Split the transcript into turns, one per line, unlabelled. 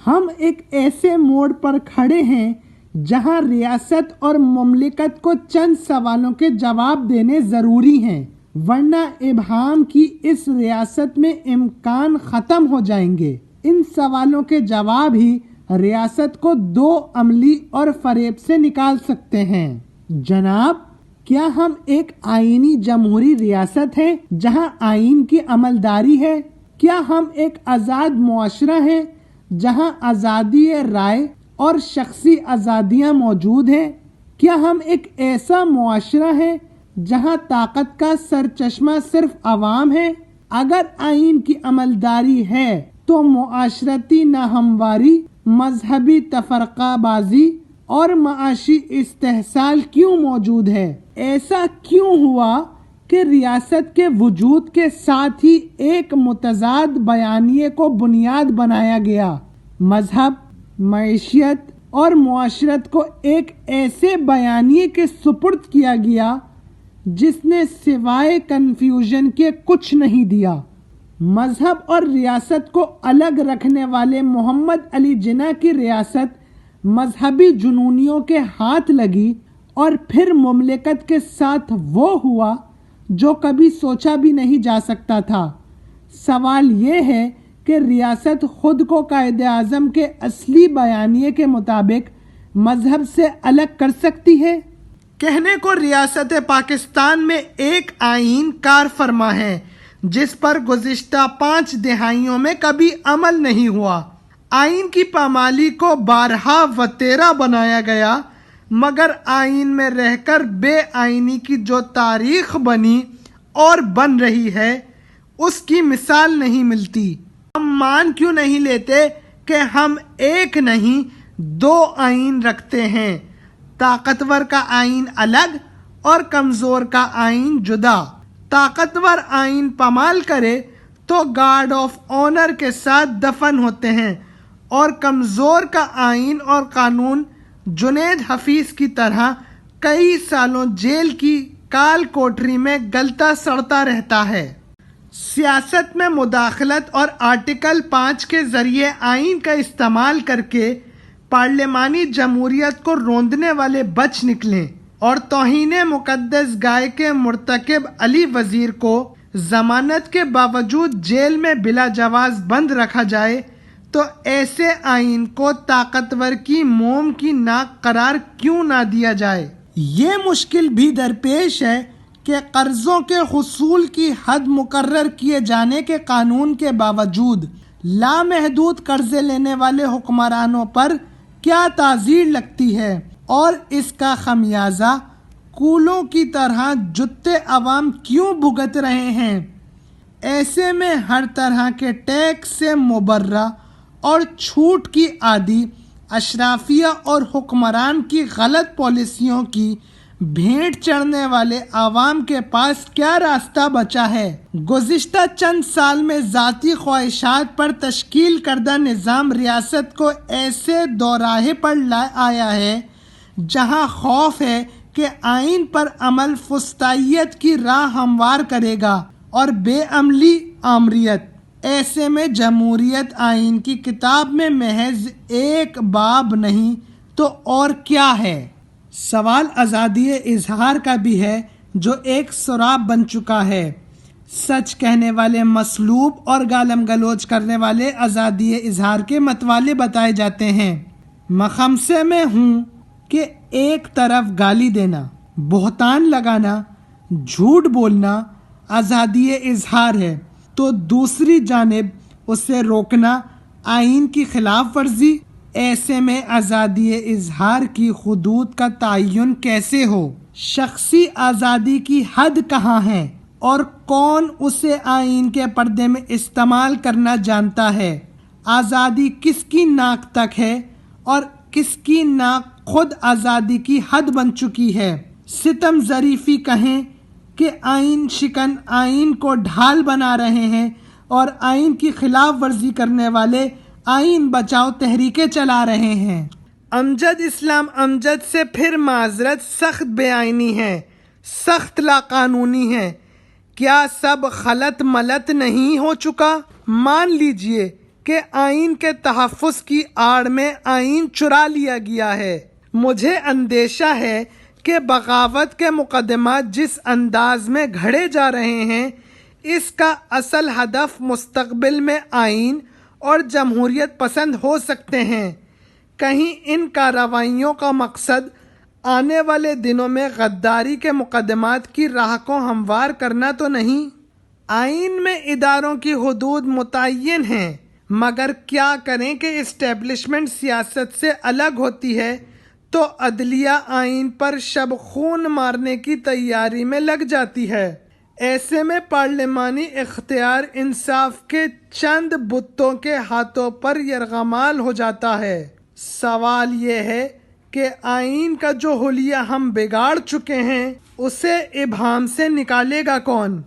ہم ایک ایسے موڑ پر کھڑے ہیں جہاں ریاست اور مملکت کو چند سوالوں کے جواب دینے ضروری ہیں، ورنہ ابہام کی اس ریاست میں امکان ختم ہو جائیں گے۔ ان سوالوں کے جواب ہی ریاست کو دو عملی اور فریب سے نکال سکتے ہیں۔ جناب، کیا ہم ایک آئینی جمہوری ریاست ہیں جہاں آئین کی عملداری ہے؟ کیا ہم ایک آزاد معاشرہ ہیں جہاں آزادی رائے اور شخصی آزادیاں موجود ہیں؟ کیا ہم ایک ایسا معاشرہ ہے جہاں طاقت کا سرچشمہ صرف عوام ہے؟ اگر آئین کی عملداری ہے تو معاشرتی ناہمواری، مذہبی تفرقہ بازی اور معاشی استحصال کیوں موجود ہے؟ ایسا کیوں ہوا کہ ریاست کے وجود کے ساتھ ہی ایک متضاد بیانیے کو بنیاد بنایا گیا؟ مذہب، معیشت اور معاشرت کو ایک ایسے بیانیے کے سپرد کیا گیا جس نے سوائے کنفیوژن کے کچھ نہیں دیا۔ مذہب اور ریاست کو الگ رکھنے والے محمد علی جناح کی ریاست مذہبی جنونیوں کے ہاتھ لگی اور پھر مملکت کے ساتھ وہ ہوا جو کبھی سوچا بھی نہیں جا سکتا تھا۔ سوال یہ ہے کہ ریاست خود کو قائد اعظم کے اصلی بیانیے کے مطابق مذہب سے الگ کر سکتی ہے؟ کہنے کو ریاست پاکستان میں ایک آئین کار فرما ہے جس پر گزشتہ 5 دہائیوں میں کبھی عمل نہیں ہوا۔ آئین کی پامالی کو بارہا و تیرہ بنایا گیا، مگر آئین میں رہ کر بے آئینی کی جو تاریخ بنی اور بن رہی ہے اس کی مثال نہیں ملتی۔ ہم مان کیوں نہیں لیتے کہ ہم ایک نہیں 2 آئین رکھتے ہیں، طاقتور کا آئین الگ اور کمزور کا آئین جدا۔ طاقتور آئین پامال کرے تو گارڈ آف آنر کے ساتھ دفن ہوتے ہیں، اور کمزور کا آئین اور قانون جنید حفیظ کی طرح کئی سالوں جیل کی کال کوٹری میں گلتا سڑتا رہتا ہے۔ سیاست میں مداخلت اور آرٹیکل 5 کے ذریعے آئین کا استعمال کر کے پارلیمانی جمہوریت کو روندنے والے بچ نکلیں اور توہین مقدس گائے کے مرتکب علی وزیر کو ضمانت کے باوجود جیل میں بلا جواز بند رکھا جائے تو ایسے آئین کو طاقتور کی موم کی ناک قرار کیوں نہ دیا جائے؟ یہ مشکل بھی درپیش ہے کہ قرضوں کے حصول کی حد مقرر کیے جانے کے قانون کے باوجود لامحدود قرضے لینے والے حکمرانوں پر کیا تعزیر لگتی ہے، اور اس کا خمیازہ کولوں کی طرح جتے عوام کیوں بھگت رہے ہیں؟ ایسے میں ہر طرح کے ٹیکس سے مبرہ اور چھوٹ کی عادی اشرافیہ اور حکمران کی غلط پالیسیوں کی بھینٹ چڑھنے والے عوام کے پاس کیا راستہ بچا ہے؟ گزشتہ چند سال میں ذاتی خواہشات پر تشکیل کردہ نظام ریاست کو ایسے دوراہے پر آیا ہے جہاں خوف ہے کہ آئین پر عمل فسطائیت کی راہ ہموار کرے گا اور بے عملی آمریت۔ ایسے میں جمہوریت آئین کی کتاب میں محض ایک باب نہیں تو اور کیا ہے؟ سوال آزادی اظہار کا بھی ہے جو ایک سراب بن چکا ہے۔ سچ کہنے والے مسلوب اور گالم گلوچ کرنے والے آزادی اظہار کے متوالے بتائے جاتے ہیں۔ مخمسے میں ہوں کہ ایک طرف گالی دینا، بہتان لگانا، جھوٹ بولنا آزادی اظہار ہے تو دوسری جانب اسے روکنا آئین کی خلاف ورزی۔ ایسے میں آزادی اظہار کی حدود کا تعین کیسے ہو؟ شخصی آزادی کی حد کہاں ہے اور کون اسے آئین کے پردے میں استعمال کرنا جانتا ہے؟ آزادی کس کی ناک تک ہے اور کس کی ناک خود آزادی کی حد بن چکی ہے؟ ستم ظریفی کہیں کہ آئین شکن آئین کو ڈھال بنا رہے ہیں اور آئین کی خلاف ورزی کرنے والے آئین بچاؤ تحریکیں چلا رہے ہیں۔ امجد اسلام امجد سے پھر معذرت سخت بے آئینی ہے، سخت لا قانونی ہے۔ کیا سب خلط ملط نہیں ہو چکا؟ مان لیجئے کہ آئین کے تحفظ کی آڑ میں آئین چرا لیا گیا ہے۔ مجھے اندیشہ ہے کہ بغاوت کے مقدمات جس انداز میں گھڑے جا رہے ہیں، اس کا اصل ہدف مستقبل میں آئین اور جمہوریت پسند ہو سکتے ہیں۔ کہیں ان کارروائیوں کا مقصد آنے والے دنوں میں غداری کے مقدمات کی راہ کو ہموار کرنا تو نہیں؟ آئین میں اداروں کی حدود متعین ہیں، مگر کیا کریں کہ اسٹیبلشمنٹ سیاست سے الگ ہوتی ہے تو عدلیہ آئین پر شب خون مارنے کی تیاری میں لگ جاتی ہے۔ ایسے میں پارلیمانی اختیار انصاف کے چند بتوں کے ہاتھوں پر یرغمال ہو جاتا ہے۔ سوال یہ ہے کہ آئین کا جو حلیہ ہم بگاڑ چکے ہیں، اسے ابہام سے نکالے گا کون؟